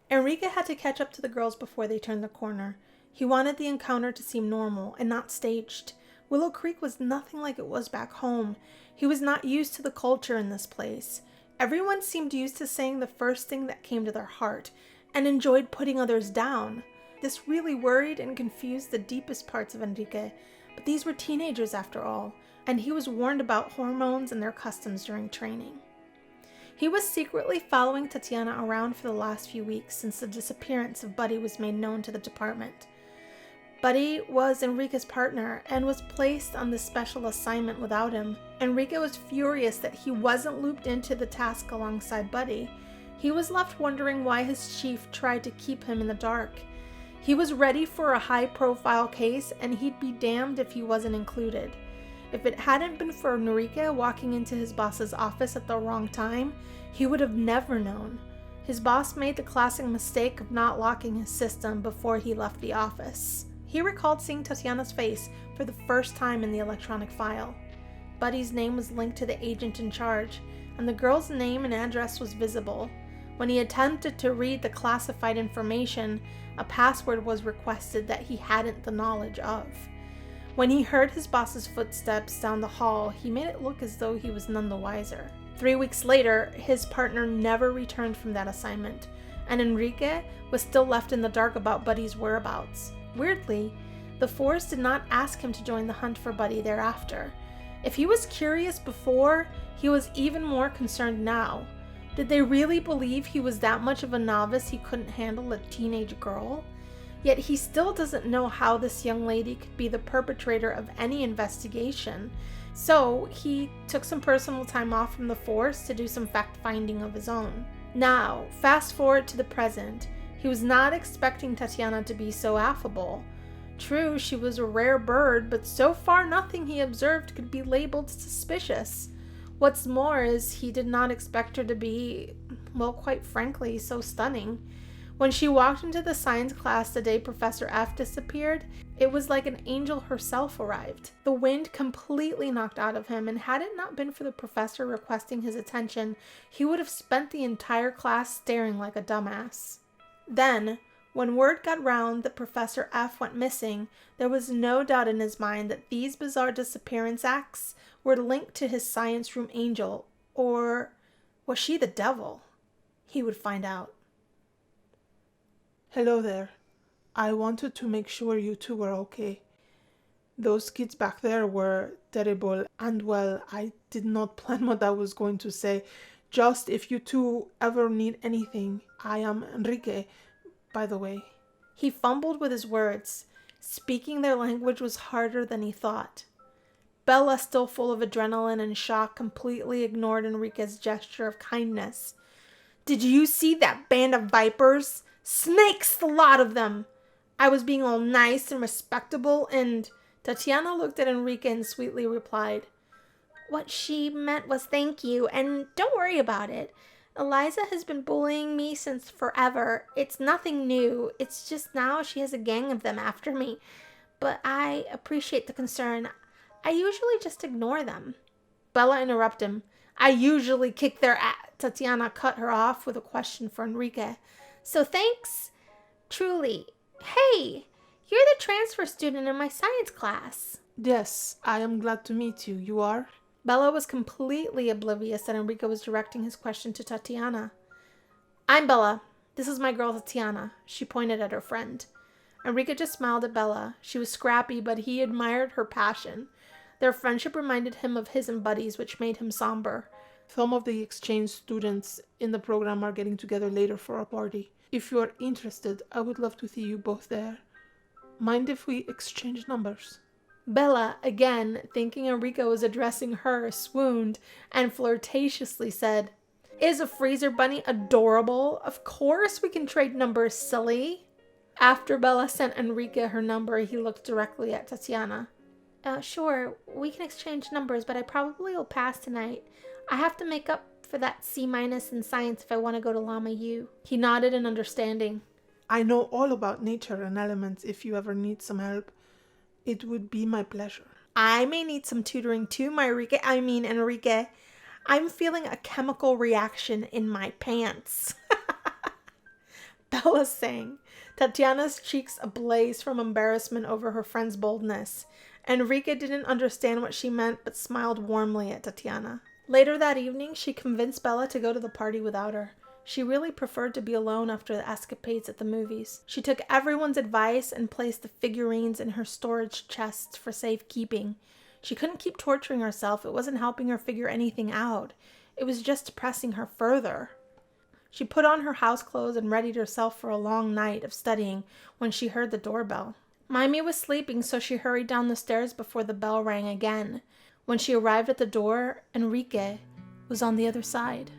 Enrique had to catch up to the girls before they turned the corner. He wanted the encounter to seem normal and not staged. Willow Creek was nothing like it was back home. He was not used to the culture in this place. Everyone seemed used to saying the first thing that came to their heart and enjoyed putting others down. This really worried and confused the deepest parts of Enrique, but these were teenagers after all, and he was warned about hormones and their customs during training. He was secretly following Tatiana around for the last few weeks since the disappearance of Buddy was made known to the department. Buddy was Enrique's partner and was placed on this special assignment without him. Enrique was furious that he wasn't looped into the task alongside Buddy. He was left wondering why his chief tried to keep him in the dark. He was ready for a high-profile case, and he'd be damned if he wasn't included. If it hadn't been for Enrique walking into his boss's office at the wrong time, he would have never known. His boss made the classic mistake of not locking his system before he left the office. He recalled seeing Tatiana's face for the first time in the electronic file. Buddy's name was linked to the agent in charge, and the girl's name and address was visible. When he attempted to read the classified information, a password was requested that he hadn't the knowledge of. When he heard his boss's footsteps down the hall, he made it look as though he was none the wiser. 3 weeks later, his partner never returned from that assignment, and Enrique was still left in the dark about Buddy's whereabouts. Weirdly, the Force did not ask him to join the hunt for Buddy thereafter. If he was curious before, he was even more concerned now. Did they really believe he was that much of a novice he couldn't handle a teenage girl? Yet he still doesn't know how this young lady could be the perpetrator of any investigation. So he took some personal time off from the Force to do some fact-finding of his own. Now, fast forward to the present. He was not expecting Tatiana to be so affable. True, she was a rare bird, but so far nothing he observed could be labeled suspicious. What's more is he did not expect her to be, well, quite frankly, so stunning. When she walked into the science class the day Professor F disappeared, it was like an angel herself arrived. The wind completely knocked out of him, and had it not been for the professor requesting his attention, he would have spent the entire class staring like a dumbass. Then, when word got round that Professor F went missing, there was no doubt in his mind that these bizarre disappearance acts were linked to his science room angel, or was she the devil? He would find out. Hello there. I wanted to make sure you two were okay. Those kids back there were terrible, and well, I did not plan what I was going to say. Just if you two ever need anything, I am Enrique, by the way. He fumbled with his words. Speaking their language was harder than he thought. Bella, still full of adrenaline and shock, completely ignored Enrique's gesture of kindness. Did you see that band of vipers? Snakes, the lot of them! I was being all nice and respectable, and Tatiana looked at Enrique and sweetly replied, What she meant was thank you, and don't worry about it. Eliza has been bullying me since forever. It's nothing new. It's just now she has a gang of them after me. But I appreciate the concern. I usually just ignore them. Bella interrupted him. I usually kick their ass. Tatiana cut her off with a question for Enrique. So thanks, truly. Hey, you're the transfer student in my science class. Yes, I am glad to meet you. You are? Bella was completely oblivious that Enrique was directing his question to Tatiana. I'm Bella. This is my girl Tatiana. She pointed at her friend. Enrique just smiled at Bella. She was scrappy, but he admired her passion. Their friendship reminded him of his and Buddy's, which made him somber. Some of the exchange students in the program are getting together later for a party. If you are interested, I would love to see you both there. Mind if we exchange numbers? Bella, again, thinking Enrique was addressing her, swooned and flirtatiously said, Is a freezer bunny adorable? Of course we can trade numbers, silly. After Bella sent Enrique her number, he looked directly at Tatiana. Sure, we can exchange numbers, but I probably will pass tonight. I have to make up for that C- in science if I want to go to Llama U. He nodded in understanding. I know all about nature and elements if you ever need some help. It would be my pleasure. I may need some tutoring too, Enrique. I'm feeling a chemical reaction in my pants. Bella sang, Tatiana's cheeks ablaze from embarrassment over her friend's boldness. Enrique didn't understand what she meant, but smiled warmly at Tatiana. Later that evening, she convinced Bella to go to the party without her. She really preferred to be alone after the escapades at the movies. She took everyone's advice and placed the figurines in her storage chests for safekeeping. She couldn't keep torturing herself. It wasn't helping her figure anything out. It was just depressing her further. She put on her house clothes and readied herself for a long night of studying when she heard the doorbell. Mimey was sleeping, so she hurried down the stairs before the bell rang again. When she arrived at the door, Enrique was on the other side.